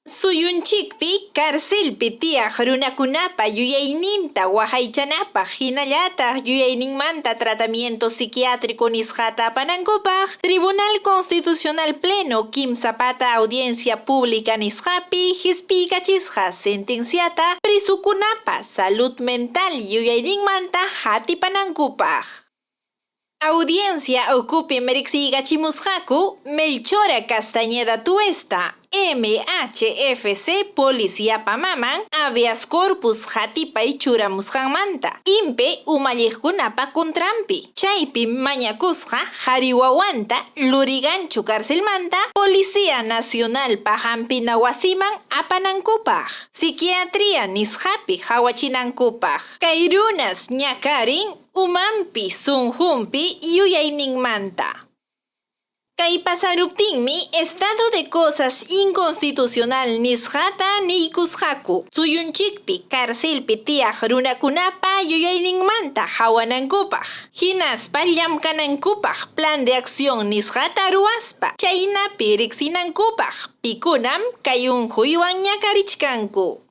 Suyunchikpi karsilpi tiyaq runakunapa yuyayninta waqaychanapaq hinallataq yuyayninmanta tratamiento psiquiátrico nisqata apanankupaq Tribunal Constitucional Pleno kimsa pata audiencia pública nisqapi hisp'ikachisqa sentenciata prisukunapa salud mental yuyayninmanta hatipanankupaq. Audiencia ukupim riqsiykachimusqaku Melchora Castañeda Tuesta, MHFC Policíapa maman habeas corpus hatipay churamusqanmanta impe umalliqkunapa contrampi. Chaypi mañakusqa Hariwawanta Lurigancho carcelmanta Policía Nacional pajampina wasiman apanankupaq. Psiquiatría nisqapi hawachinankupaq. Kay runas ñakarin umanpi sunjunpi yuyayninmanta. Kay pasaruptinmi estado de cosas inconstitucional nisqata niykusqaku. Suyunchikpi karsilpi tiyaq runakunapa yuyayninmanta hawanankupaq. Hinaspa llamkanankupaq plan de acción nisqata ruwaspa. Chaynapi riqsinankupaq pikunam kay unquywan ñakarichkanku.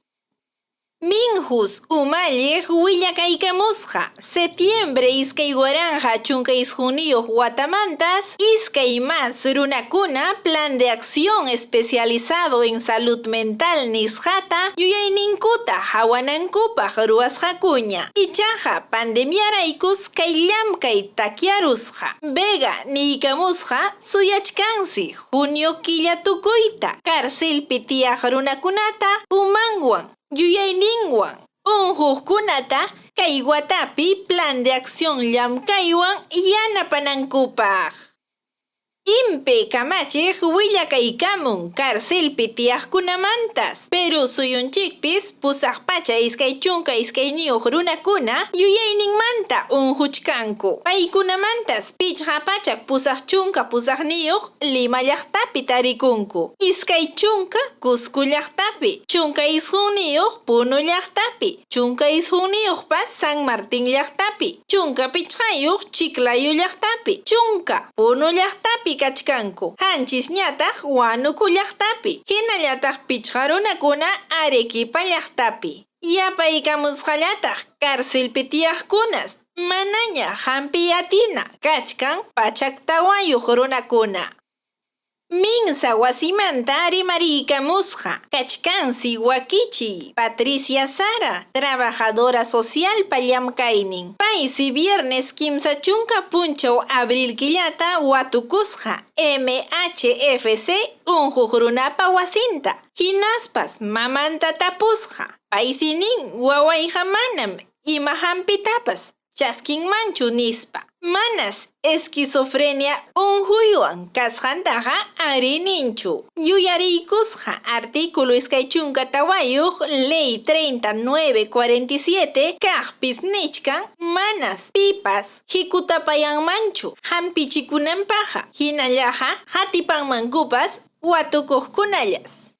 Minjus umalliq willakaykamusqa septiembre iskay waranja chunka junio watamantas iskay mas runakuna plan de acción especializado en salud mental nisqata yuyayninkuta hawanankupaq ruwasqakuña. Ichaqa pandemiaraykus kay llamkay takyarusqa. Vega niykamusqa suyachkansi junio killa tukuyta karsilpi tiyaq runakunata umanwan yuyayninwan unhuqkunata kay watapi plan de acción llamkaywan yanapanankupaq. Impe kamachiq willakaykamun karsilpi tiyaqkunamantas, pero suyunchikpis pusaq pacha iskay chunka iskayniyuq runakuna yuyayninmanta unhuchkanku. Paykunamantas pichqa pachak pusaq chunka pusaqniyuq Lima llaqtapi tarikunku. Iskay chunka Cusco llaqtapi, chunka isquniyuq Puno llaqtapi, chunka isquniyuqpas San Martín llaqtapi, chunka pichqayuq Chiclayo llaqtapi, chunka Puno llaqtapi kachkanku. Hanchis ñataq Huánuco llaqtapi. Hinallataq pichqa runakuna Arequipa llaqtapi. Yapaykamusqallataq karsilpi tiyaqkunas manaña hampi atina kachkan pachak tawayuq runakuna. Minsa wasimanta rimariykamusqa kachkansi wakichiy Patricia Sara, trabajadora social pa llamkaynin. Paysi viernes kimsa chunka punchaw abril killata watukusqa MHFC unhuq runapa wasinta. Hinaspas mamanta tapusqa. Paysi nin wawayqa manam ima hampitapas chaskinmanchu nispa. Manas esquizofrenia unhuywan kasqantaqa ari ninchu. Yuyariykusqa artículo iskay chunka tawayuq Ley 3947 kaqpis nichkan manas pipas hikutapayanmanchu hampichikunanpaqa. Hinallaqa hatipanmankupas watukuqkunallas.